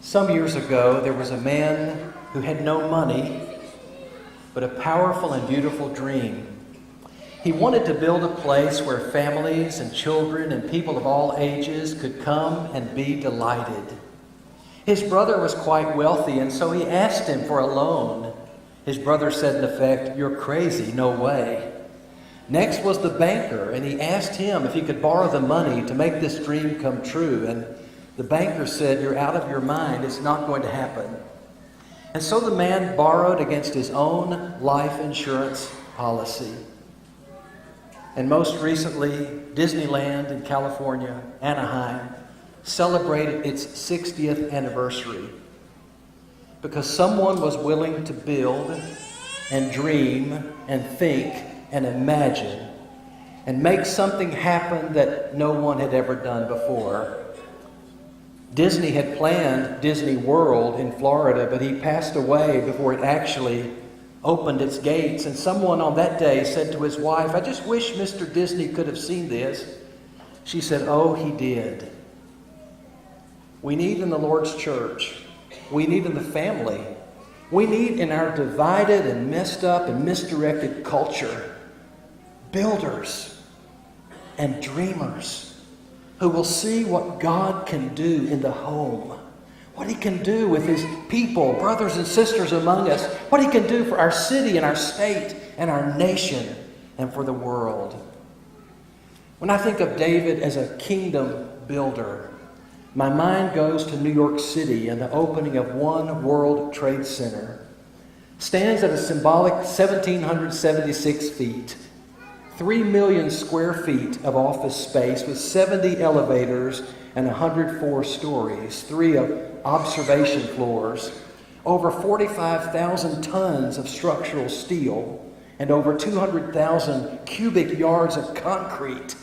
Some years ago, there was a man who had no money, but a powerful and beautiful dream. He wanted to build a place where families and children and people of all ages could come and be delighted. His brother was quite wealthy, and so he asked him for a loan. His brother said, in effect, "You're crazy, no way." Next was the banker, and he asked him if he could borrow the money to make this dream come true. And the banker said, "You're out of your mind, it's not going to happen." And so the man borrowed against his own life insurance policy. And most recently, Disneyland in California, Anaheim, celebrated its 60th anniversary because someone was willing to build and dream and think and imagine and make something happen that no one had ever done before. Disney had planned Disney World in Florida, but he passed away before it actually opened its gates. And someone on that day said to his wife, "I just wish Mr. Disney could have seen this." She said, "Oh, he did." We need in the Lord's church, we need in the family, we need in our divided and messed up and misdirected culture, builders and dreamers who will see what God can do in the home, what He can do with His people, brothers and sisters among us, what He can do for our city and our state and our nation and for the world. When I think of David as a kingdom builder, my mind goes to New York City and the opening of One World Trade Center. Stands at a symbolic 1,776 feet. 3 million square feet of office space with 70 elevators and 104 stories, 3 observation floors, over 45,000 tons of structural steel, and over 200,000 cubic yards of concrete,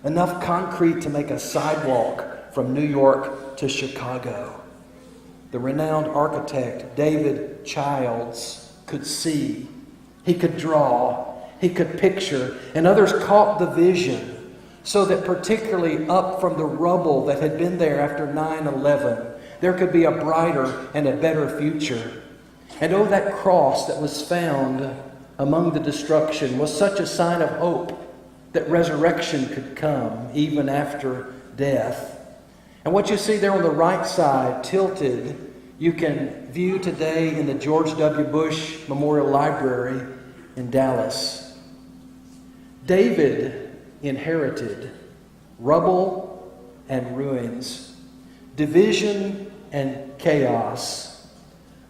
enough concrete to make a sidewalk from New York to Chicago. The renowned architect David Childs could see, he could draw, he could picture, and others caught the vision so that particularly up from the rubble that had been there after 9/11, there could be a brighter and a better future. And oh, that cross that was found among the destruction was such a sign of hope that resurrection could come even after death. And what you see there on the right side, tilted, you can view today in the George W. Bush Memorial Library in Dallas. David inherited rubble and ruins, division and chaos,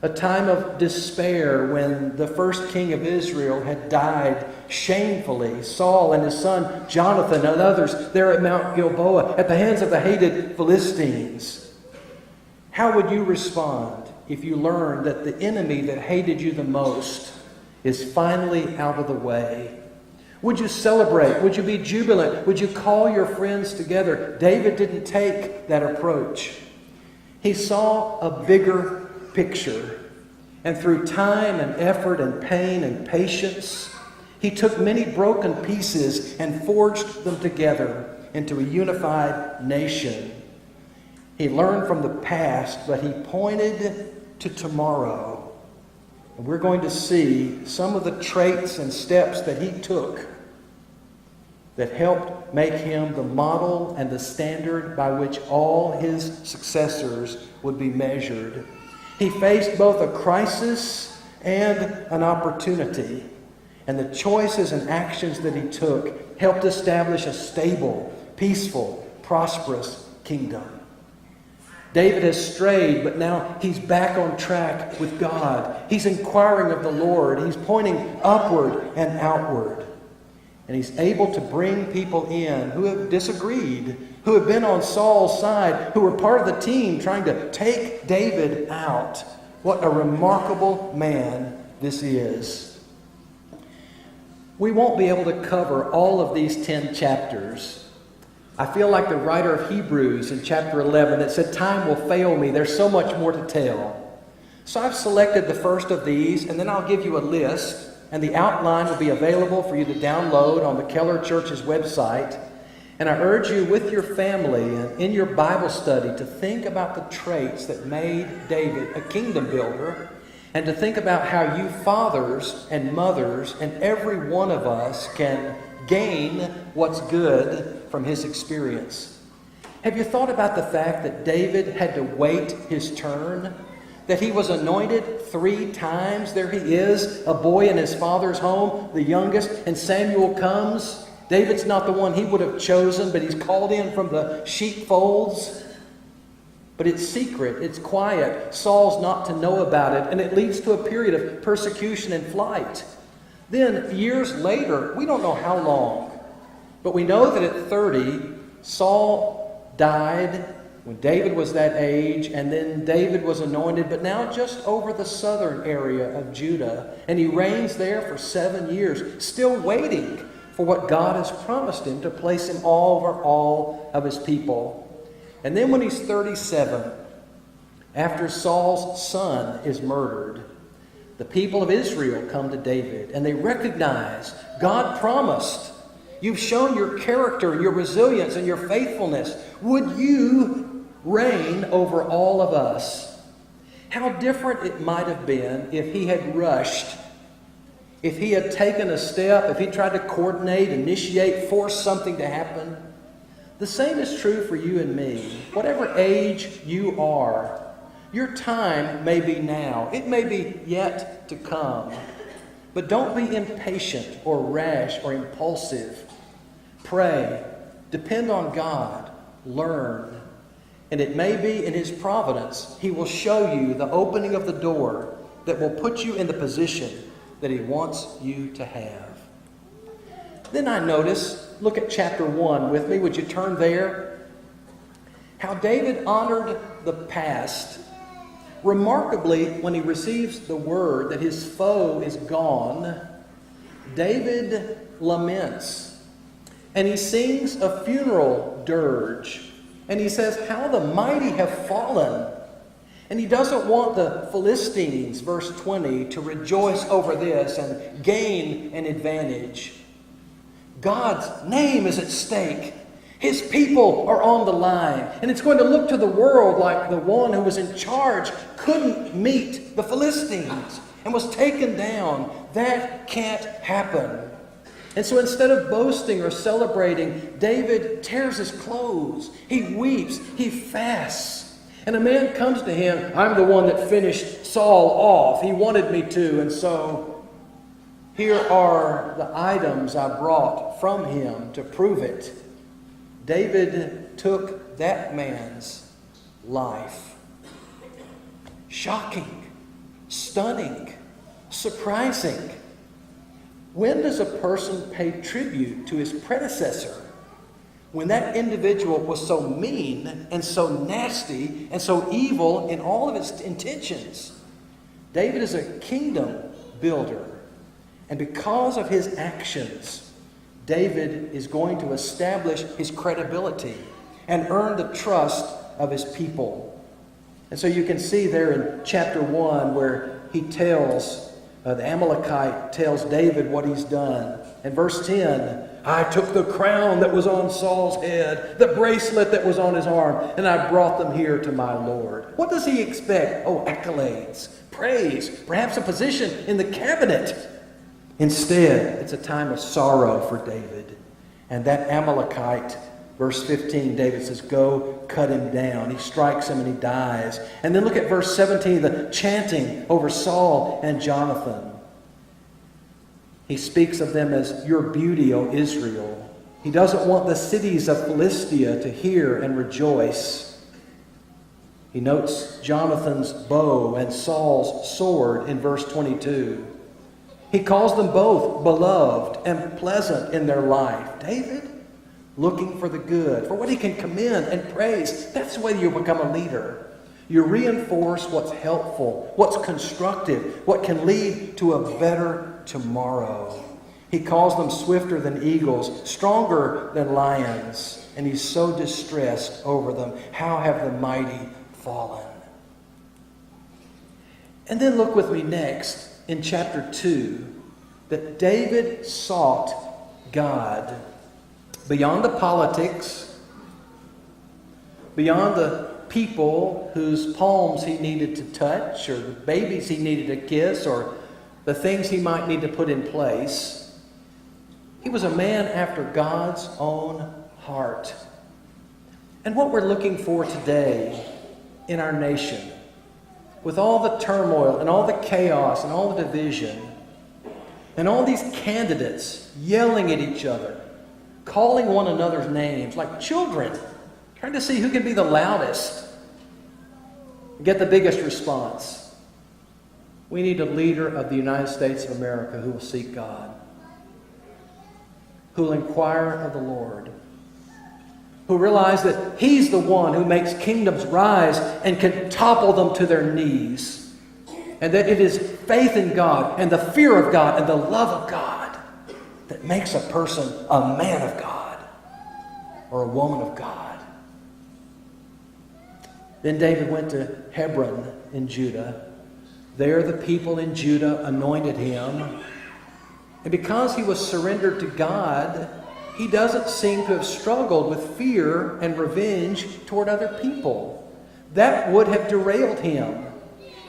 a time of despair when the first king of Israel had died shamefully, Saul and his son Jonathan and others there at Mount Gilboa at the hands of the hated Philistines. How would you respond if you learned that the enemy that hated you the most is finally out of the way? Would you celebrate? Would you be jubilant? Would you call your friends together? David didn't take that approach. He saw a bigger picture. And through time and effort and pain and patience, he took many broken pieces and forged them together into a unified nation. He learned from the past, but he pointed to tomorrow. And we're going to see some of the traits and steps that he took that helped make him the model and the standard by which all his successors would be measured. He faced both a crisis and an opportunity, and the choices and actions that he took helped establish a stable, peaceful, prosperous kingdom. David has strayed, but now he's back on track with God. He's inquiring of the Lord. He's pointing upward and outward. And he's able to bring people in who have disagreed, who have been on Saul's side, who were part of the team trying to take David out. What a remarkable man this is. We won't be able to cover all of these 10 chapters. I feel like the writer of Hebrews in chapter 11 that said, "Time will fail me. There's so much more to tell." So I've selected the first of these, and then I'll give you a list, and the outline will be available for you to download on the Keller Church's website. And I urge you with your family and in your Bible study to think about the traits that made David a kingdom builder, and to think about how you fathers and mothers and every one of us can gain what's good from his experience. Have you thought about the fact that David had to wait his turn? That he was anointed 3 times? There he is, a boy in his father's home, the youngest, and Samuel comes. David's not the one he would have chosen, but he's called in from the sheepfolds. But it's secret, it's quiet. Saul's not to know about it, and it leads to a period of persecution and flight. Then, years later, we don't know how long, but we know that at 30, Saul died when David was that age, and then David was anointed, but now just over the southern area of Judah. And he reigns there for 7 years, still waiting for what God has promised him, to place him over all of his people. And then when he's 37, after Saul's son is murdered, the people of Israel come to David, and they recognize God promised, "You've shown your character, your resilience, and your faithfulness. Would you reign over all of us?" How different it might have been if he had rushed, if he had taken a step, if he tried to coordinate, initiate, force something to happen. The same is true for you and me. Whatever age you are, your time may be now. It may be yet to come. But don't be impatient or rash or impulsive. Pray. Depend on God. Learn. And it may be in His providence, He will show you the opening of the door that will put you in the position that He wants you to have. Then I notice, look at chapter 1 with me. Would you turn there? How David honored the past. Remarkably, when he receives the word that his foe is gone, David laments. And he sings a funeral dirge. And he says, "How the mighty have fallen." And he doesn't want the Philistines, verse 20, to rejoice over this and gain an advantage. God's name is at stake. His people are on the line. And it's going to look to the world like the one who was in charge couldn't meet the Philistines and was taken down. That can't happen. And so instead of boasting or celebrating, David tears his clothes. He weeps. He fasts. And a man comes to him, "I'm the one that finished Saul off. He wanted me to, and so here are the items I brought from him to prove it." David took that man's life. Shocking, stunning, surprising. When does a person pay tribute to his predecessor? When that individual was so mean and so nasty and so evil in all of his intentions. David is a kingdom builder. And because of his actions, David is going to establish his credibility and earn the trust of his people. And so you can see there in chapter 1 where he tells, the Amalekite tells David what he's done. In verse 10, "I took the crown that was on Saul's head, the bracelet that was on his arm, and I brought them here to my Lord." What does he expect? Oh, accolades, praise, perhaps a position in the cabinet. Instead, it's a time of sorrow for David. And that Amalekite, verse 15, David says, "Go cut him down." He strikes him and he dies. And then look at verse 17, the chanting over Saul and Jonathan. He speaks of them as "your beauty, O Israel." He doesn't want the cities of Philistia to hear and rejoice. He notes Jonathan's bow and Saul's sword in verse 22. He calls them both beloved and pleasant in their life. David, looking for the good, for what he can commend and praise. That's the way you become a leader. You reinforce what's helpful, what's constructive, what can lead to a better tomorrow. He calls them swifter than eagles, stronger than lions, and he's so distressed over them. How have the mighty fallen? And then look with me next in chapter 2, that David sought God. beyond the politics, beyond the people whose palms he needed to touch, or the babies he needed to kiss, or the things he might need to put in place. He was a man after God's own heart. And what we're looking for today in our nation, with all the turmoil and all the chaos and all the division, and all these candidates yelling at each other, calling one another's names like children, trying to see who can be the loudest, get the biggest response. We need a leader of the United States of America who will seek God, who will inquire of the Lord, who realize that He's the one who makes kingdoms rise and can topple them to their knees, and that it is faith in God and the fear of God and the love of God that makes a person a man of God or a woman of God. Then David went to Hebron in Judah. There the people in Judah anointed him. And because he was surrendered to God, he doesn't seem to have struggled with fear and revenge toward other people. That would have derailed him.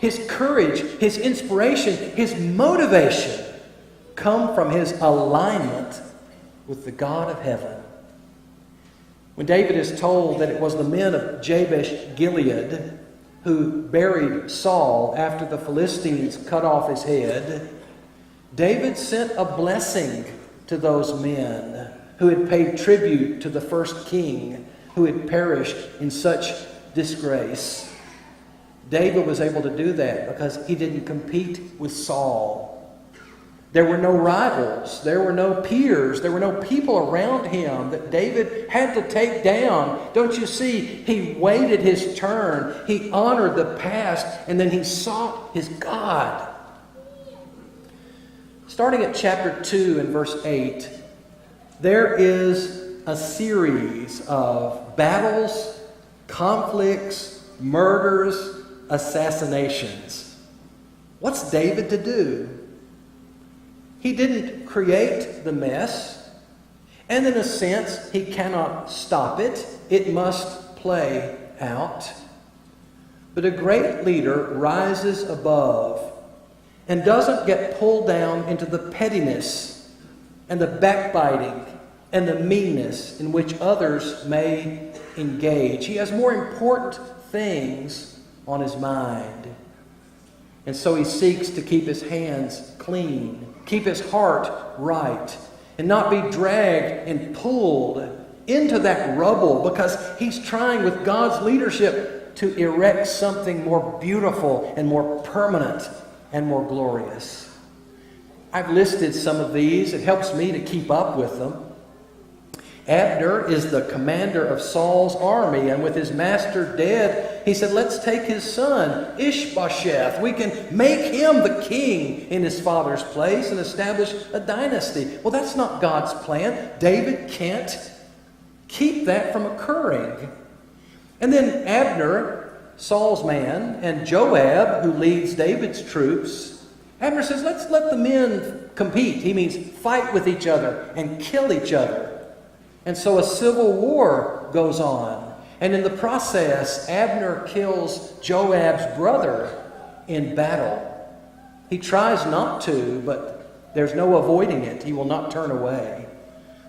His courage, his inspiration, his motivation come from his alignment with the God of heaven. When David is told that it was the men of Jabesh Gilead who buried Saul after the Philistines cut off his head, David sent a blessing to those men who had paid tribute to the first king who had perished in such disgrace. David was able to do that because he didn't compete with Saul. There were no rivals. There were no peers. There were no people around him that David had to take down. Don't you see? He waited his turn. He honored the past, and then he sought his God. Starting at chapter 2 and verse 8, there is a series of battles, conflicts, murders, assassinations. What's David to do? He didn't create the mess, and in a sense, he cannot stop it. It must play out. But a great leader rises above and doesn't get pulled down into the pettiness and the backbiting and the meanness in which others may engage. He has more important things on his mind. And so he seeks to keep his hands clean, keep his heart right, and not be dragged and pulled into that rubble, because he's trying with God's leadership to erect something more beautiful and more permanent and more glorious. I've listed some of these. It helps me to keep up with them. Abner is the commander of Saul's army, and with his master dead, he said, let's take his son, Ishbosheth. We can make him the king in his father's place and establish a dynasty. Well, that's not God's plan. David can't keep that from occurring. And then Abner, Saul's man, and Joab, who leads David's troops, Abner says, let's let the men compete. He means fight with each other and kill each other. And so a civil war goes on. And in the process, Abner kills Joab's brother in battle. He tries not to, but there's no avoiding it. He will not turn away.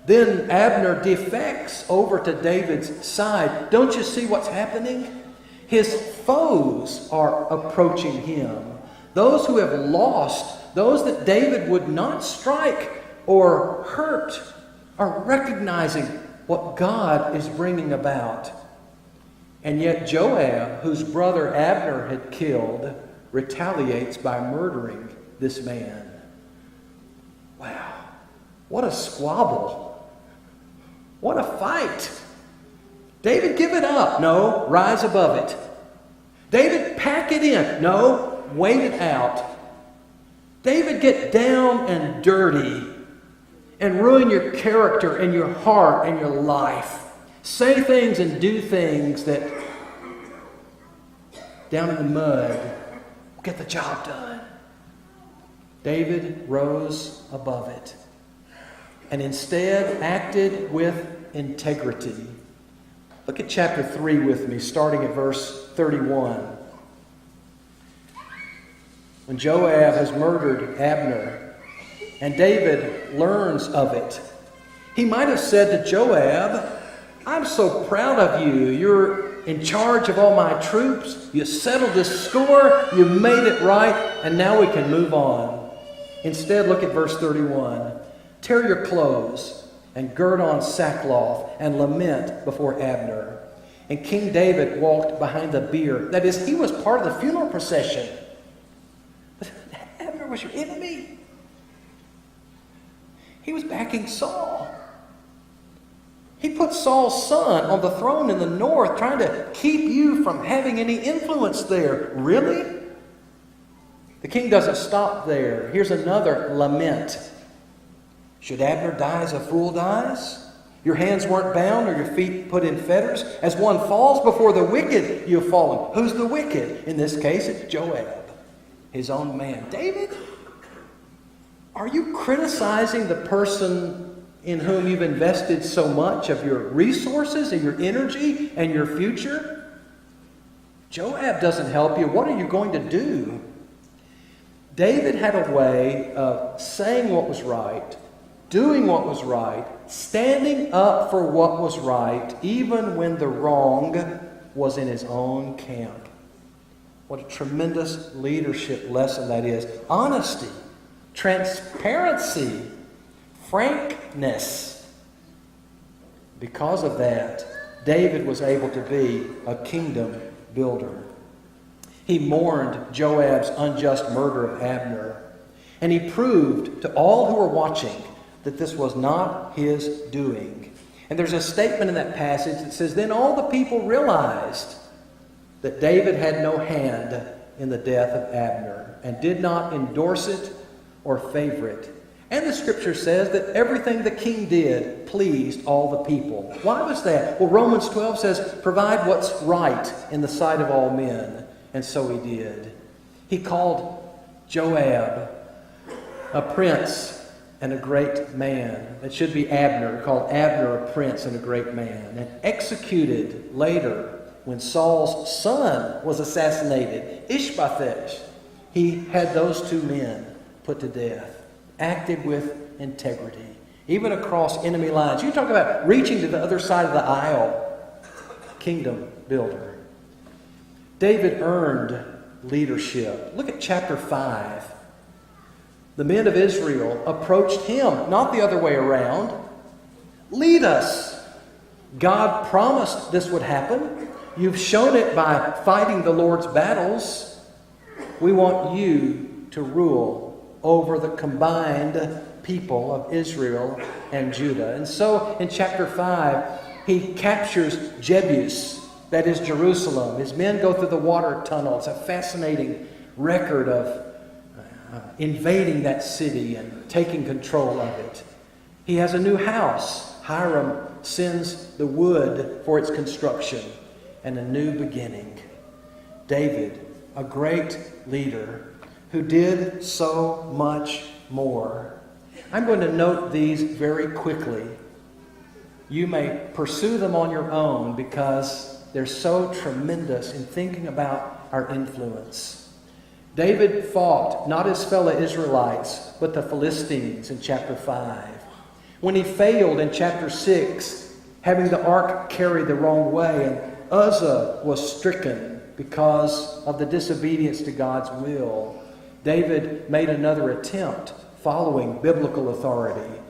Then Abner defects over to David's side. Don't you see what's happening? His foes are approaching him. Those who have lost, those that David would not strike or hurt, are recognizing what God is bringing about. And yet Joab, whose brother Abner had killed, retaliates by murdering this man. Wow, what a squabble. What a fight. David, give it up. No, rise above it. David, pack it in. No, wait it out. David, get down and dirty and ruin your character and your heart and your life. Say things and do things that down in the mud will get the job done. David rose above it and instead acted with integrity. Look at chapter 3 with me, starting at verse 31. When Joab has murdered Abner, and David learns of it, he might have said to Joab, I'm so proud of you. You're in charge of all my troops. You settled this score. You made it right. And now we can move on. Instead, look at verse 31. Tear your clothes and gird on sackcloth and lament before Abner. And King David walked behind the bier. That is, he was part of the funeral procession. Abner was your enemy. He was backing Saul. He put Saul's son on the throne in the north, trying to keep you from having any influence there. Really? The king doesn't stop there. Here's another lament. Should Abner die as a fool dies? Your hands weren't bound or your feet put in fetters. As one falls before the wicked, you've fallen. Who's the wicked? In this case, it's Joab, his own man. David, are you criticizing the person in whom you've invested so much of your resources and your energy and your future? Joab doesn't help you. What are you going to do? David had a way of saying what was right, doing what was right, standing up for what was right, even when the wrong was in his own camp. What a tremendous leadership lesson that is. Honesty, transparency, frankness. Because of that, David was able to be a kingdom builder. He mourned Joab's unjust murder of Abner, and he proved to all who were watching that this was not his doing. And there's a statement in that passage that says, Then all the people realized that David had no hand in the death of Abner, and did not endorse it or favor it. And the scripture says that everything the king did pleased all the people. Why was that? Well, Romans 12 says, provide what's right in the sight of all men. And so he did. He called Joab a prince and a great man. It should be Abner. He called Abner a prince and a great man. And executed later when Saul's son was assassinated, Ishbosheth. He had those two men put to death. Acted with integrity, even across enemy lines. You talk about reaching to the other side of the aisle. Kingdom builder. David earned leadership. Look at chapter 5. The men of Israel approached him, not the other way around. Lead us. God promised this would happen. You've shown it by fighting the Lord's battles. We want you to rule over the combined people of Israel and Judah. And so in chapter 5, he captures Jebus, that is Jerusalem. His men go through the water tunnel. It's a fascinating record of invading that city and taking control of it. He has a new house. Hiram sends the wood for its construction and a new beginning. David, a great leader, who did so much more. I'm going to note these very quickly. You may pursue them on your own because they're so tremendous in thinking about our influence. David fought not his fellow Israelites, but the Philistines in chapter 5. When he failed in chapter 6, having the ark carried the wrong way, and Uzzah was stricken because of the disobedience to God's will, David made another attempt following biblical authority.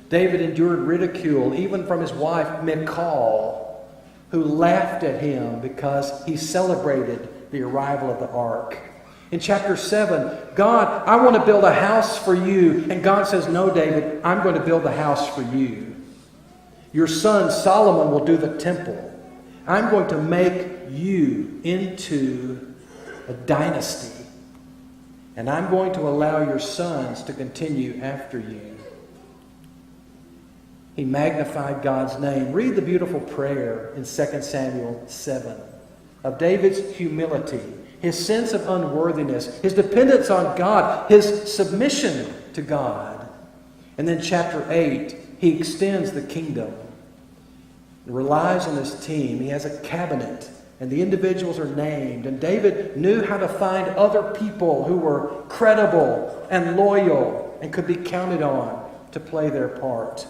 David endured ridicule even from his wife Michal, who laughed at him because he celebrated the arrival of the ark. In chapter 7, God, I want to build a house for you. And God says, no, David, I'm going to build a house for you. Your son Solomon will do the temple. I'm going to make you into a dynasty. And I'm going to allow your sons to continue after you. He magnified God's name. Read the beautiful prayer in 2 Samuel 7 of David's humility, his sense of unworthiness, his dependence on God, his submission to God. And then chapter 8, he extends the kingdom. He relies on his team. He has a cabinet, and the individuals are named. And David knew how to find other people who were credible and loyal and could be counted on to play their part.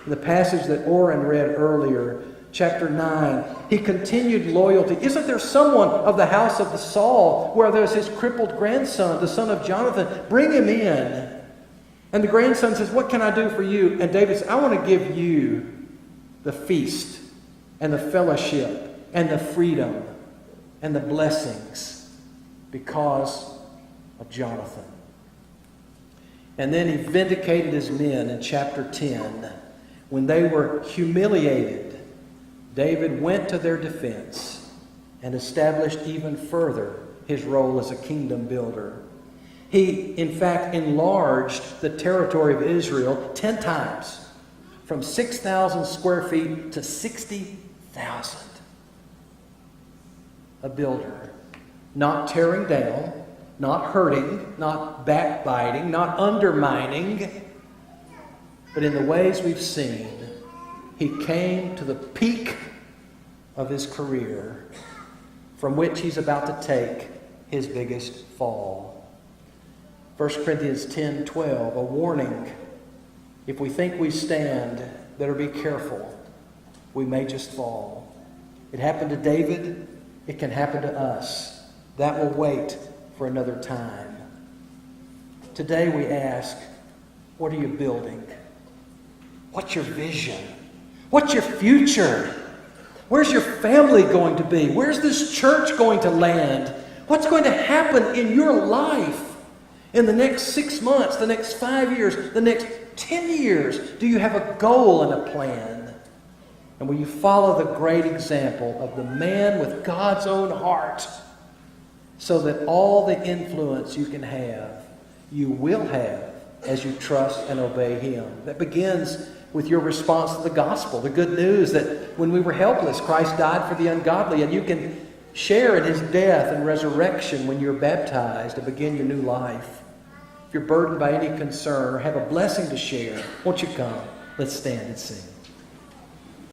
In the passage that Oren read earlier, chapter 9, he continued loyalty. Isn't there someone of the house of Saul where there's his crippled grandson, the son of Jonathan? Bring him in. And the grandson says, what can I do for you? And David says, I want to give you the feast and the fellowship and the freedom and the blessings because of Jonathan. And then he vindicated his men in chapter 10. When they were humiliated, David went to their defense and established even further his role as a kingdom builder. He, in fact, enlarged the territory of Israel 10 times, from 6,000 square feet to 60,000. A builder, not tearing down, not hurting, not backbiting, not undermining, but in the ways we've seen, he came to the peak of his career, from which he's about to take his biggest fall. 1 Corinthians 10:12, a warning. If we think we stand, better be careful. We may just fall. It happened to David. It can happen to us. That will wait for another time. Today we ask, what are you building? What's your vision? What's your future? Where's your family going to be? Where's this church going to land? What's going to happen in your life in the next 6 months, the next 5 years, the next 10 years? Do you have a goal and a plan? And will you follow the great example of the man with God's own heart, so that all the influence you can have, you will have as you trust and obey Him? That begins with your response to the gospel, the good news that when we were helpless, Christ died for the ungodly, and you can share in His death and resurrection when you're baptized to begin your new life. If you're burdened by any concern or have a blessing to share, won't you come? Let's stand and sing.